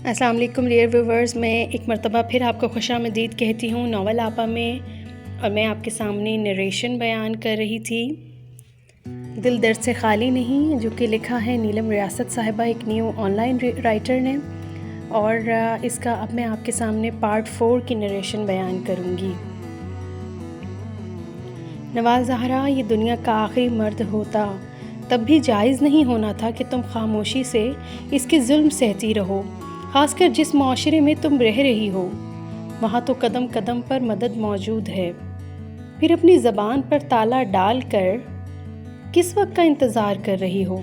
السلام علیکم dear viewers, میں ایک مرتبہ پھر آپ کو خوش آمدید کہتی ہوں ناول آپا میں، اور میں آپ کے سامنے نریشن بیان کر رہی تھی دل درد سے خالی نہیں، جو کہ لکھا ہے نیلم ریاست صاحبہ، ایک نیو آن لائن رائٹر نے، اور اس کا اب میں آپ کے سامنے پارٹ 4 کی نریشن بیان کروں گی۔ نوال زہرا یہ دنیا کا آخری مرد ہوتا تب بھی جائز نہیں ہونا تھا کہ تم خاموشی سے اس کے ظلم سہتی رہو، خاص کر جس معاشرے میں تم رہ رہی ہو، وہاں تو قدم قدم پر مدد موجود ہے۔ پھر اپنی زبان پر تالا ڈال کر کس وقت کا انتظار کر رہی ہو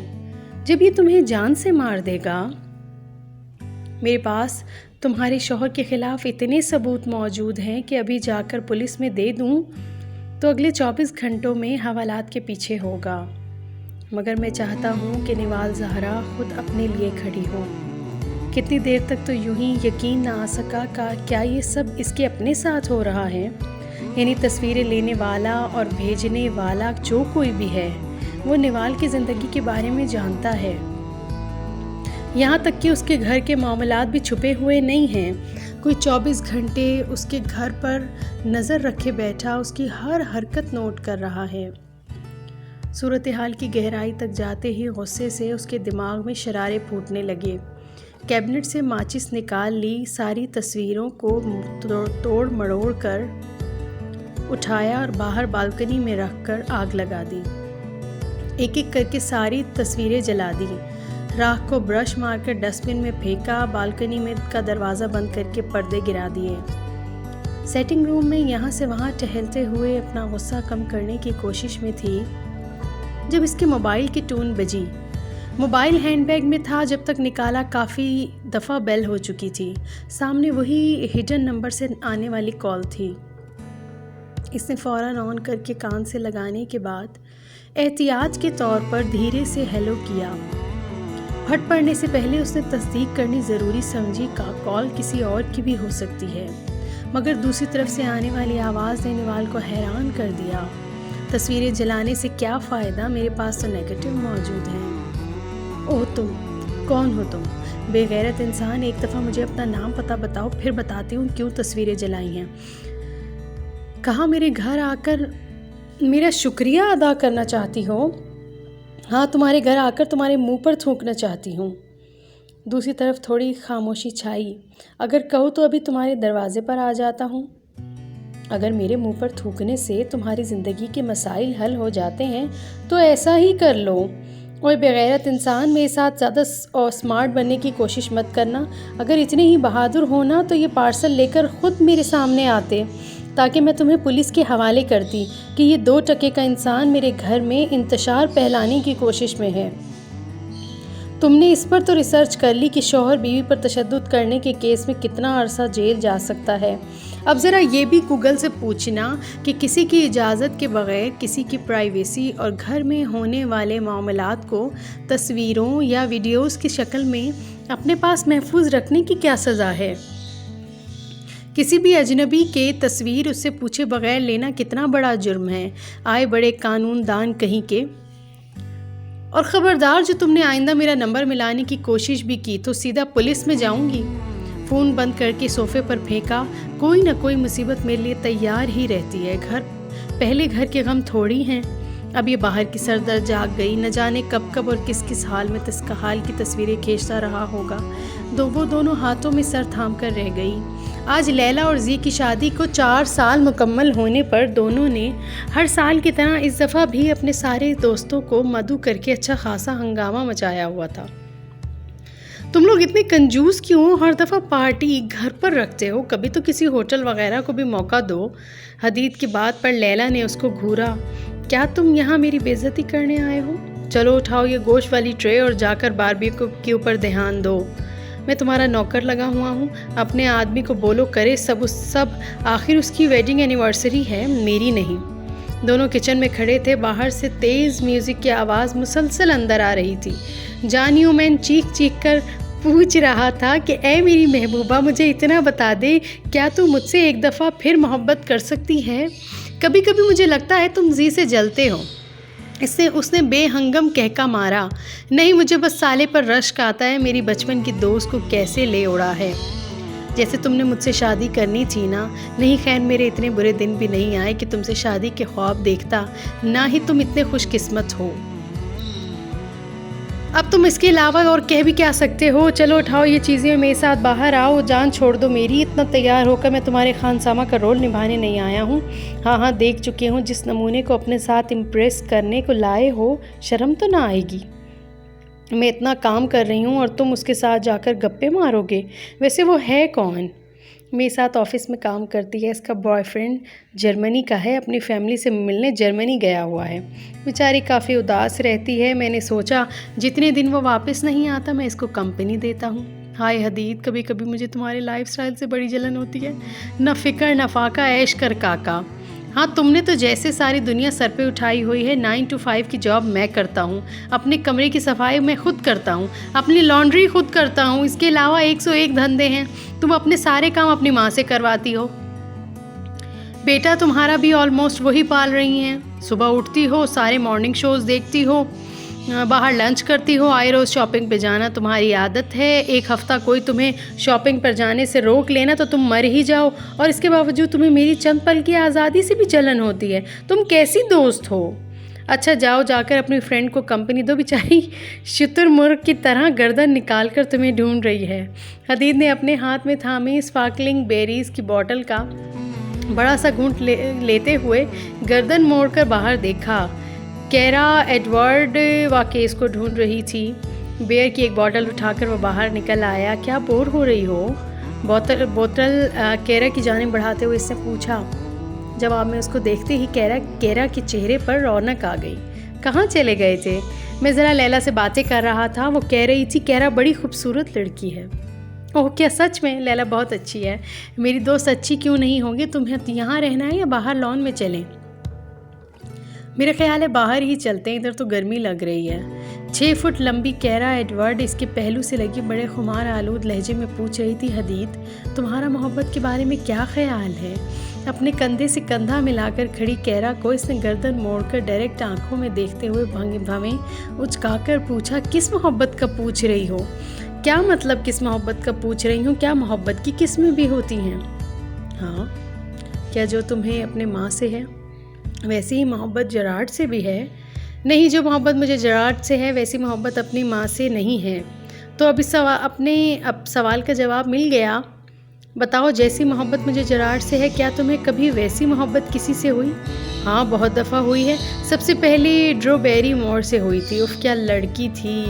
جب یہ تمہیں جان سے مار دے گا؟ میرے پاس تمہارے شوہر کے خلاف اتنے ثبوت موجود ہیں کہ ابھی جا کر پولیس میں دے دوں تو اگلے 24 گھنٹوں میں حوالات کے پیچھے ہوگا، مگر میں چاہتا ہوں کہ نوال زہرا خود اپنے لیے کھڑی ہو۔ کتنی دیر تک تو یوں ہی یقین نہ آ سکا کہ کیا یہ سب اس کے اپنے ساتھ ہو رہا ہے، یعنی تصویریں لینے والا اور بھیجنے والا جو کوئی بھی ہے وہ نوال کی زندگی کے بارے میں جانتا ہے، یہاں تک کہ اس کے گھر کے معاملات بھی چھپے ہوئے نہیں ہیں۔ کوئی 24 گھنٹے اس کے گھر پر نظر رکھے بیٹھا اس کی ہر حرکت نوٹ کر رہا ہے۔ صورتحال کی گہرائی تک جاتے ہی غصے سے اس کے دماغ میں شرارے پھوٹنے لگے۔ کیبنٹ سے ماچس نکال لی، ساری تصویروں کو توڑ مڑوڑ کر اٹھایا اور باہر بالکنی میں رکھ کر آگ لگا دی، ایک ایک کر کے ساری تصویریں جلا دی، راکھ کو برش مار کر ڈسٹ بن میں پھینکا، بالکنی میں کا دروازہ بند کر کے پردے گرا دیے۔ سیٹنگ روم میں یہاں سے وہاں ٹہلتے ہوئے اپنا غصہ کم کرنے کی کوشش میں تھی جب اس کے موبائل کی ٹون بجی۔ موبائل ہینڈ بیگ میں تھا، جب تک نکالا کافی دفعہ بیل ہو چکی تھی، سامنے وہی ہڈن نمبر سے آنے والی کال تھی۔ اس نے فوراً آن کر کے کان سے لگانے کے بعد احتیاط کے طور پر دھیرے سے ہیلو کیا۔ پھٹ پڑنے سے پہلے اس نے تصدیق کرنی ضروری سمجھی کہ کال کسی اور کی بھی ہو سکتی ہے، مگر دوسری طرف سے آنے والی آواز نے نوال کو حیران کر دیا۔ تصویریں جلانے سے کیا فائدہ، میرے پاس تو نیگیٹو موجود ہیں۔ اوہ تم کون ہو؟ تم بے غیرت انسان، ایک دفعہ مجھے اپنا نام پتہ بتاؤ، پھر بتاتی ہوں کیوں تصویریں جلائی ہیں۔ کہاں میرے گھر آ کر میرا شکریہ ادا کرنا چاہتی ہو؟ ہاں، تمہارے گھر آ کر تمہارے منہ پر تھوکنا چاہتی ہوں۔ دوسری طرف تھوڑی خاموشی چھائی۔ اگر کہو تو ابھی تمہارے دروازے پر آ جاتا ہوں۔ اگر میرے منہ پر تھوکنے سے تمہاری زندگی کے مسائل حل ہو جاتے ہیں تو ایسا ہی کر لو۔ اور بے غیرت انسان، میرے ساتھ زیادہ اسمارٹ بننے کی کوشش مت کرنا۔ اگر اتنے ہی بہادر ہونا تو یہ پارسل لے کر خود میرے سامنے آتے تاکہ میں تمہیں پولیس کے حوالے کرتی کہ یہ 2 ٹکے کا انسان میرے گھر میں انتشار پھیلانے کی کوشش میں ہے۔ تم نے اس پر تو ریسرچ کر لی کہ شوہر بیوی پر تشدد کرنے کے کیس میں کتنا عرصہ جیل جا سکتا ہے۔ اب ذرا یہ بھی گوگل سے پوچھنا کہ کسی کی اجازت کے بغیر کسی کی پرائیویسی اور گھر میں ہونے والے معاملات کو تصویروں یا ویڈیوز کی شکل میں اپنے پاس محفوظ رکھنے کی کیا سزا ہے۔ کسی بھی اجنبی کے تصویر اس سے پوچھے بغیر لینا کتنا بڑا جرم ہے، آئے بڑے قانون دان کہیں کے۔ اور خبردار، جو تم نے آئندہ میرا نمبر ملانے کی کوشش بھی کی تو سیدھا پولیس میں جاؤں گی۔ فون بند کر کے صوفے پر پھینکا۔ کوئی نہ کوئی مصیبت میرے لیے تیار ہی رہتی ہے، پہلے گھر کے غم تھوڑی ہیں۔ اب یہ باہر کی سر درد جاگ گئی، نہ جانے کب کب اور کس کس حال میں حال کی تصویریں کھینچتا رہا ہوگا۔ وہ دونوں ہاتھوں میں سر تھام کر رہ گئی۔ آج لیلا اور زی کی شادی کو 4 سال مکمل ہونے پر دونوں نے ہر سال کی طرح اس دفعہ بھی اپنے سارے دوستوں کو مدعو کر کے اچھا خاصا ہنگامہ مچایا ہوا تھا۔ تم لوگ اتنے کنجوس کیوں ہر دفعہ پارٹی گھر پر رکھتے ہو؟ کبھی تو کسی ہوٹل وغیرہ کو بھی موقع دو۔ حدید کی بات پر لیلا نے اس کو گھورا۔ کیا تم یہاں میری بے عزتی کرنے آئے ہو؟ چلو اٹھاؤ یہ گوشت والی ٹرے اور جا کر باربیکیو کے اوپر دھیان دو۔ میں تمہارا نوکر لگا ہوا ہوں، اپنے آدمی کو بولو کرے سب، آخر اس کی ویڈنگ اینیورسری ہے، میری نہیں۔ دونوں کچن میں کھڑے تھے، باہر سے تیز میوزک کی آواز مسلسل اندر آ رہی تھی۔ جان یومین چیخ چیخ کر پوچھ رہا تھا کہ اے میری محبوبہ، مجھے اتنا بتا دے، کیا تو مجھ سے ایک دفعہ پھر محبت کر سکتی ہے؟ کبھی کبھی مجھے لگتا ہے تم زی سے جلتے ہو۔ اس نے بے ہنگم کہکا مارا، نہیں مجھے بس سالے پر رشک آتا ہے میری بچپن کی دوست کو کیسے لے اڑا ہے، جیسے تم نے مجھ سے شادی کرنی تھی نا۔ نہیں خیر میرے اتنے برے دن بھی نہیں آئے کہ تم سے شادی کے خواب دیکھتا، نہ ہی تم اتنے خوش قسمت ہو۔ اب تم اس کے علاوہ اور کہہ بھی کیا سکتے ہو؟ چلو اٹھاؤ یہ چیزیں اور میرے ساتھ باہر آؤ، جان چھوڑ دو میری، اتنا تیار ہو کر میں تمہارے خانسامہ کا رول نبھانے نہیں آیا ہوں۔ ہاں دیکھ چکے ہوں جس نمونے کو اپنے ساتھ امپریس کرنے کو لائے ہو، شرم تو نہ آئے گی؟ میں اتنا کام کر رہی ہوں اور تم اس کے ساتھ جا کر گپے مارو گے؟ ویسے وہ ہے کون؟ میرے ساتھ آفس میں کام کرتی ہے، اس کا بوائے فرینڈ جرمنی کا ہے، اپنی فیملی سے ملنے جرمنی گیا ہوا ہے، بیچاری کافی اداس رہتی ہے۔ میں نے سوچا جتنے دن وہ واپس نہیں آتا میں اس کو کمپنی دیتا ہوں۔ ہائے حدید، کبھی کبھی مجھے تمہارے لائف سٹائل سے بڑی جلن ہوتی ہے، نہ فکر نہ فاقہ، عیش کر کاکا۔ ہاں تم نے تو جیسے ساری دنیا سر پہ اٹھائی ہوئی ہے، 9 to 5 کی جاب میں کرتا ہوں، اپنے کمرے کی صفائی میں خود کرتا ہوں، اپنی لانڈری خود کرتا ہوں، اس کے علاوہ 101 دھندے ہیں۔ تم اپنے سارے کام اپنی ماں سے کرواتی ہو، بیٹا تمہارا بھی آلموسٹ وہی پال رہی ہیں۔ صبح اٹھتی ہو، سارے مارننگ شوز دیکھتی ہو، باہر لنچ کرتی ہو، آئے روز شاپنگ پہ جانا تمہاری عادت ہے۔ ایک ہفتہ کوئی تمہیں شاپنگ پر جانے سے روک لینا تو تم مر ہی جاؤ، اور اس کے باوجود تمہیں میری چند پل کی آزادی سے بھی جلن ہوتی ہے۔ تم کیسی دوست ہو؟ اچھا جاؤ، جا کر اپنی فرینڈ کو کمپنی دو، بیچاری شتر مرغ کی طرح گردن نکال کر تمہیں ڈھونڈ رہی ہے۔ حدید نے اپنے ہاتھ میں تھامی اسپارکلنگ بیریز کی بوٹل کا بڑا سا گھونٹ لیتے ہوئے گردن موڑ کر باہر دیکھا۔ کیرا ایڈورڈ واقعی اس کو ڈھونڈ رہی تھی۔ بیئر کی ایک بوٹل اٹھا کر وہ باہر نکل آیا۔ کیا بور ہو رہی ہو؟ بوتل کیرا کی جانب بڑھاتے ہوئے اس نے پوچھا۔ جواب میں اس کو دیکھتے ہی کیرا کے چہرے پر رونق آ گئی۔ کہاں چلے گئے تھے؟ میں ذرا لیلا سے باتیں کر رہا تھا، وہ کہہ رہی تھی کیرا بڑی خوبصورت لڑکی ہے۔ اوہ کیا سچ میں؟ لیلا بہت اچھی ہے۔ میری دوست اچھی کیوں نہیں ہوں گی؟ تمہیں یہاں رہنا ہے یا باہر لان میں چلیں؟ میرا خیال ہے باہر ہی چلتے ہیں، ادھر تو گرمی لگ رہی ہے۔ 6 فٹ لمبی کیرا ایڈورڈ اس کے پہلو سے لگی بڑے خمار آلود لہجے میں پوچھ رہی تھی، حدید تمہارا محبت کے بارے میں کیا خیال ہے؟ اپنے کندھے سے کندھا ملا کر کھڑی کیرا کو اس نے گردن موڑ کر ڈائریکٹ آنکھوں میں دیکھتے ہوئے بھویں اچکا کر پوچھا، کس محبت کا پوچھ رہی ہو؟ کیا مطلب کس محبت کا پوچھ رہی ہوں؟ کیا محبت کی قسمیں بھی ہوتی ہیں؟ ہاں، کیا جو تمہیں اپنے ماں سے ہے ویسی ہی محبت جراڈ سے بھی ہے؟ نہیں، جو محبت مجھے جراڈ سے ہے ویسی محبت اپنی ماں سے نہیں ہے۔ تو اب سوال کا جواب مل گیا۔ بتاؤ، جیسی محبت مجھے جراڈ سے ہے کیا تمہیں کبھی ویسی محبت کسی سے ہوئی؟ ہاں بہت دفعہ ہوئی ہے، سب سے پہلی ڈرو بیری مور سے ہوئی تھی۔ اف کیا لڑکی تھی،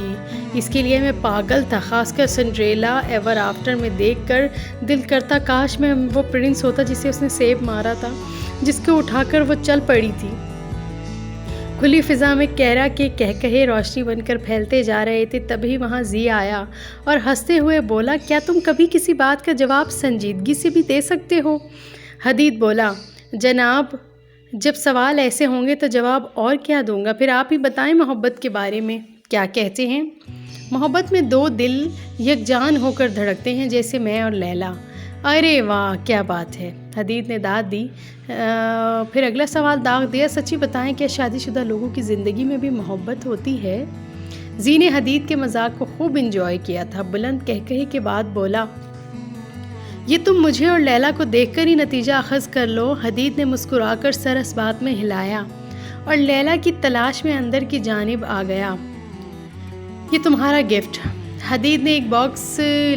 اس کے لیے میں پاگل تھا، خاص کر سنڈریلا ایور آفٹر میں دیکھ کر دل کرتا کاش میں وہ پرنس ہوتا جسے اس نے سیب مارا تھا، جس کو اٹھا کر وہ چل پڑی تھی۔ کھلی فضا میں کیرا کے کہکہے روشنی بن کر پھیلتے جا رہے تھے، تبھی وہاں زی آیا اور ہنستے ہوئے بولا، کیا تم کبھی کسی بات کا جواب سنجیدگی سے بھی دے سکتے ہو؟ حدید بولا، جناب جب سوال ایسے ہوں گے تو جواب اور کیا دوں گا، پھر آپ ہی بتائیں محبت کے بارے میں کیا کہتے ہیں؟ محبت میں 2 دل یکجان ہو کر دھڑکتے ہیں، جیسے میں اور لیلا۔ ارے واہ کیا بات ہے، حدید نے داد دی۔ پھر اگلا سوال داغ دیا، سچی بتائیں کیا شادی شدہ لوگوں کی زندگی میں بھی محبت ہوتی ہے؟ زی نے حدید کے مذاق کو خوب انجوائے کیا تھا، بلند کہکہے کے بعد بولا، یہ تم مجھے اور لیلا کو دیکھ کر ہی نتیجہ اخذ کر لو۔ حدید نے مسکرا کر سر اس بات میں ہلایا اور لیلا کی تلاش میں اندر کی جانب آ گیا۔ یہ تمہارا گفٹ۔ حدید نے ایک باکس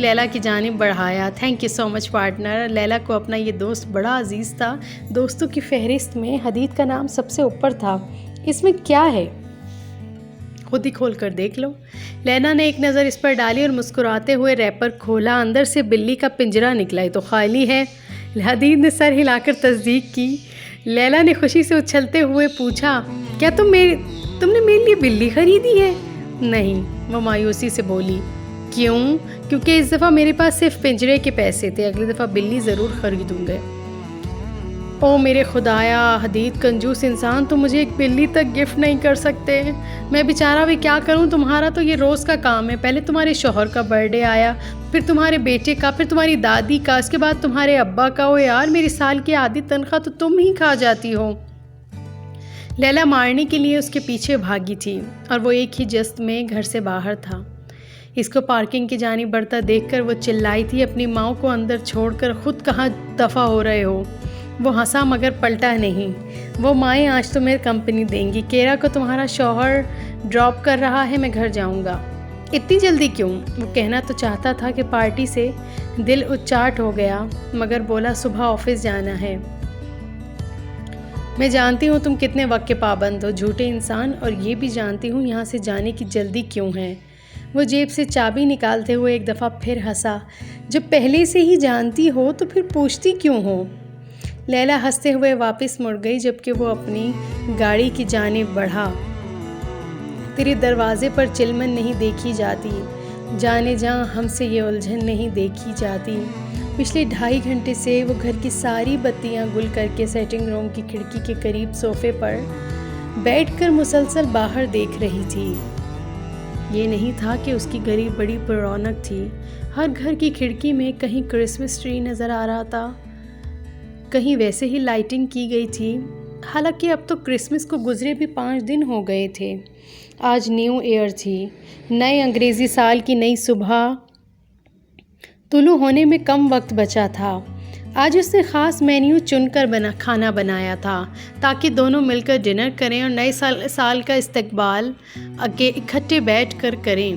لیلا کی جانب بڑھایا۔ Thank you so much partner. Leela کو اپنا یہ دوست بڑا عزیز تھا، دوستوں کی فہرست میں حدید کا نام سب سے اوپر تھا۔ اس میں کیا ہے؟ خود ہی کھول کر دیکھ لو۔ لیلا نے ایک نظر اس پر ڈالی اور مسکراتے ہوئے ریپر کھولا، اندر سے بلی کا پنجرا نکلا، یہ تو خالی ہے۔ حدید نے سر ہلا کر تصدیق کی۔ لیلا نے خوشی سے اچھلتے ہوئے پوچھا، کیا تم نے میرے لیے بلی خریدی ہے؟ نہیں، وہ مایوسی سے بولی۔ کیوں؟ کیونکہ اس دفعہ میرے پاس صرف پنجرے کے پیسے تھے، اگلی دفعہ بلی ضرور خریدوں گے۔ او میرے خدایا، حدید کنجوس انسان، تم مجھے ایک بلی تک گفٹ نہیں کر سکتے؟ میں بیچارہ بھی کیا کروں، تمہارا تو یہ روز کا کام ہے۔ پہلے تمہارے شوہر کا برتھ ڈے آیا، پھر تمہارے بیٹے کا، پھر تمہاری دادی کا، اس کے بعد تمہارے ابا کا۔ او یار، میری سال کی آدھی تنخواہ تو تم ہی کھا جاتی ہو۔ لیلا مارنے کے لیے اس کے پیچھے بھاگی تھی اور وہ ایک ہی جست میں گھر سے باہر تھا۔ اس کو پارکنگ کی جانب بڑھتا دیکھ کر وہ چلائی تھی، اپنی ماں کو اندر چھوڑ کر خود کہاں دفع ہو رہے ہو؟ وہ ہنسا مگر پلٹا نہیں۔ وہ مائیں آج تمہیں کمپنی دیں گی، کیرا کو تمہارا شوہر ڈراپ کر رہا ہے، میں گھر جاؤں گا۔ اتنی جلدی کیوں؟ وہ کہنا تو چاہتا تھا کہ پارٹی سے دل اچاٹ ہو گیا، مگر بولا صبح آفس جانا ہے۔ میں جانتی ہوں تم کتنے وقت کے پابند ہو، جھوٹے انسان، اور یہ بھی جانتی ہوں یہاں سے جانے کی جلدی کیوں ہے۔ وہ جیب سے چابی نکالتے ہوئے ایک دفعہ پھر ہنسا۔ جب پہلے سے ہی جانتی ہو تو پھر پوچھتی کیوں ہو؟ لیلا ہنستے ہوئے واپس مڑ گئی جبکہ وہ اپنی گاڑی کی جانب بڑھا۔ تیرے دروازے پر چلمن نہیں دیکھی جاتی، جانے جاں ہم سے یہ الجھن نہیں دیکھی جاتی۔ پچھلے 2.5 گھنٹے سے وہ گھر کی ساری بتیاں گل کر کے سیٹنگ روم کی کھڑکی کے قریب صوفے پر بیٹھ کر مسلسل باہر دیکھ رہی تھی۔ یہ نہیں تھا کہ اس کی گھڑی بڑی پر رونق تھی۔ ہر گھر کی کھڑکی میں کہیں کرسمس ٹری نظر آ رہا تھا، کہیں ویسے ہی لائٹنگ کی گئی تھی۔ حالانکہ اب تو کرسمس کو گزرے بھی 5 دن ہو گئے تھے۔ آج نیو ایئر تھی، نئے انگریزی سال کی نئی صبح طلوع ہونے میں کم وقت بچا تھا۔ آج اس نے خاص مینیو چن کر کھانا بنایا تھا تاکہ دونوں مل کر ڈنر کریں اور نئے سال کا استقبال اکٹھے بیٹھ کر کریں۔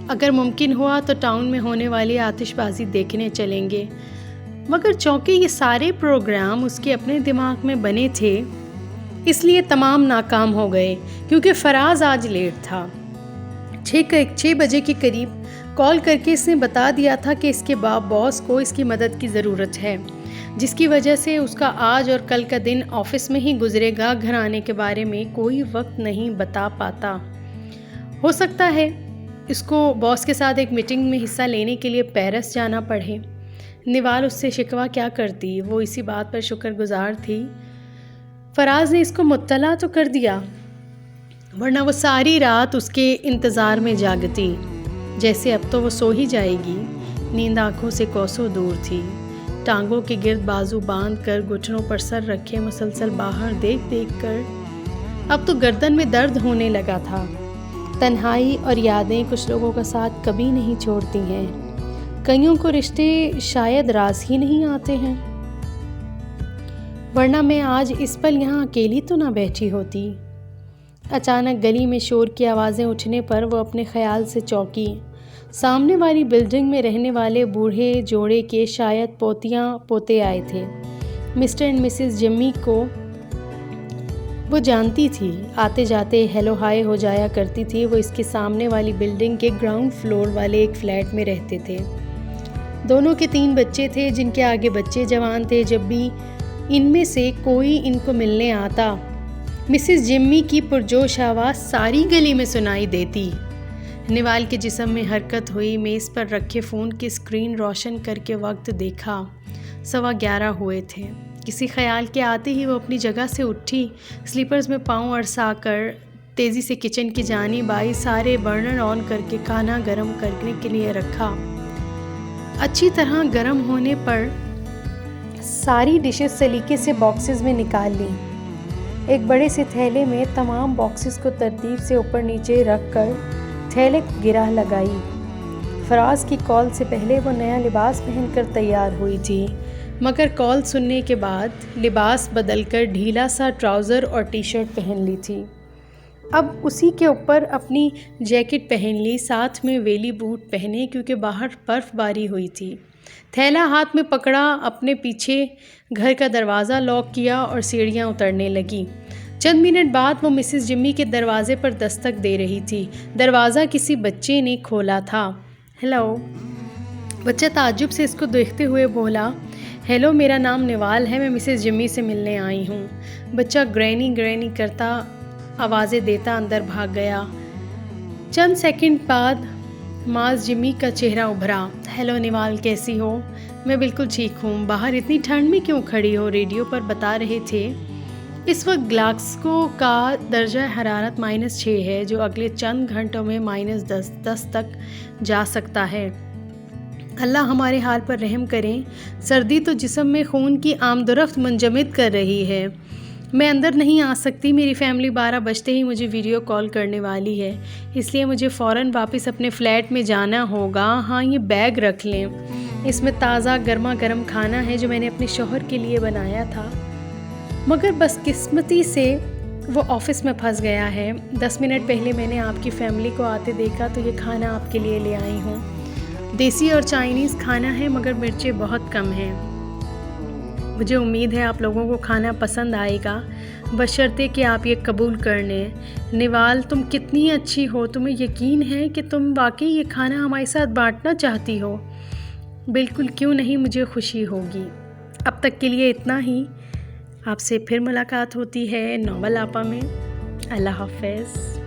اگر ممکن ہوا تو ٹاؤن میں ہونے والی آتش بازی دیکھنے چلیں گے، مگر چونکہ یہ سارے پروگرام اس کے اپنے دماغ میں بنے تھے اس لیے تمام ناکام ہو گئے، کیونکہ فراز آج لیٹ تھا۔ 6 بجے کے قریب کال کر کے اس نے بتا دیا تھا کہ اس کے باس کو اس کی مدد کی ضرورت ہے، جس کی وجہ سے اس کا آج اور کل کا دن آفس میں ہی گزرے گا۔ گھر آنے کے بارے میں کوئی وقت نہیں بتا پاتا۔ ہو سکتا ہے اس کو باس کے ساتھ ایک میٹنگ میں حصہ لینے کے لیے پیرس جانا پڑے۔ نوال اس سے شکوہ کیا کرتی، وہ اسی بات پر شکر گزار تھی فراز نے اس کو مطلع تو کر دیا، ورنہ وہ ساری رات اس کے انتظار میں جاگتی۔ جیسے اب تو وہ سو ہی جائے گی۔ نیند آنکھوں سے کوسوں دور تھی۔ ٹانگوں کے گرد بازو باندھ کر گھٹنوں پر سر رکھے مسلسل باہر دیکھ کر اب تو گردن میں درد ہونے لگا تھا۔ تنہائی اور یادیں کچھ لوگوں کا ساتھ کبھی نہیں چھوڑتی ہیں، کئیوں کو رشتے شاید راز ہی نہیں آتے ہیں، ورنہ میں آج اس پل یہاں اکیلی تو نہ بیٹھی ہوتی۔ اچانک گلی میں شور کی آوازیں اٹھنے پر وہ اپنے خیال سے چونکی۔ سامنے والی بلڈنگ میں رہنے والے بوڑھے جوڑے کے شاید پوتے آئے تھے۔ مسٹر اینڈ مسز جمی کو وہ جانتی تھی، آتے جاتے ہیلو ہائے ہو جایا کرتی تھی۔ وہ اس کے سامنے والی بلڈنگ کے گراؤنڈ فلور والے ایک فلیٹ میں رہتے تھے۔ دونوں کے 3 بچے تھے جن کے آگے بچے جوان تھے۔ جب بھی ان میں سے کوئی ان کو ملنے آتا، مسز جمی کی پرجوش آواز ساری گلی میں سنائی دیتی۔ نوال کے جسم میں حرکت ہوئی۔ میز پر رکھے فون کی اسکرین روشن کر کے وقت دیکھا، 11:15 ہوئے تھے۔ کسی خیال کے آتے ہی وہ اپنی جگہ سے اٹھی، سلیپرز میں پاؤں اڑسا کر تیزی سے کچن کی جانب آئی۔ سارے برنر آن کر کے کھانا گرم کرنے کے لیے رکھا۔ اچھی طرح گرم ہونے پر ساری ڈشز سلیقے سے باکسز میں نکال لی۔ ایک بڑے سے تھیلے میں تمام باکسز کو ترتیب سے اوپر نیچے رکھ کر تھیلے کو گرہ لگائی۔ فراز کی کال سے پہلے وہ نیا لباس پہن کر تیار ہوئی تھی، مگر کال سننے کے بعد لباس بدل کر ڈھیلا سا ٹراؤزر اور ٹی شرٹ پہن لی تھی۔ اب اسی کے اوپر اپنی جیکٹ پہن لی، ساتھ میں ویلی بوٹ پہنے کیونکہ باہر برف باری ہوئی تھی۔ تھیلا ہاتھ میں پکڑا، اپنے پیچھے گھر کا دروازہ لاک کیا اور سیڑھیاں اترنے لگی۔ چند منٹ بعد وہ مسز جمی کے دروازے پر دستک دے رہی تھی۔ دروازہ کسی بچے نے کھولا تھا۔ ہیلو، بچہ تعجب سے اس کو دیکھتے ہوئے بولا۔ ہیلو، میرا نام نوال ہے، میں مسز جمی سے ملنے آئی ہوں۔ بچہ گرینی کرتا آوازیں دیتا اندر بھاگ گیا۔ چند سیکنڈ بعد ماس جمی کا چہرہ ابھرا۔ ہیلو نوال، کیسی ہو؟ میں بالکل ٹھیک ہوں۔ باہر اتنی ٹھنڈ میں کیوں کھڑی ہو؟ ریڈیو پر بتا رہے تھے اس وقت گلاسگو کا درجہ حرارت -6 ہے، جو اگلے چند گھنٹوں میں -10 تک جا سکتا ہے۔ اللہ ہمارے حال پر رحم کریں۔ سردی تو جسم میں خون کی آمد و رفت منجمد کر رہی ہے۔ میں اندر نہیں آ سکتی، میری فیملی 12 بجتے ہی مجھے ویڈیو کال کرنے والی ہے، اس لیے مجھے فوراً واپس اپنے فلیٹ میں جانا ہوگا۔ ہاں، یہ بیگ رکھ لیں، اس میں تازہ گرما گرم کھانا ہے جو میں نے اپنے شوہر کے لیے بنایا تھا، مگر بس قسمتی سے وہ آفس میں پھنس گیا ہے۔ 10 منٹ پہلے میں نے آپ کی فیملی کو آتے دیکھا تو یہ کھانا آپ کے لیے لے آئی ہوں۔ دیسی اور چائنیز کھانا ہے مگر مرچیں بہت کم ہیں۔ مجھے امید ہے آپ لوگوں کو کھانا پسند آئے گا، بشرطے کہ آپ یہ قبول کر لیں۔ نوال، تم کتنی اچھی ہو، تمہیں یقین ہے کہ تم واقعی یہ کھانا ہمارے ساتھ بانٹنا چاہتی ہو؟ بالکل، کیوں نہیں، مجھے خوشی ہوگی۔ اب تک کے لیے اتنا ہی، آپ سے پھر ملاقات ہوتی ہے ناول آپا میں۔ اللہ حافظ۔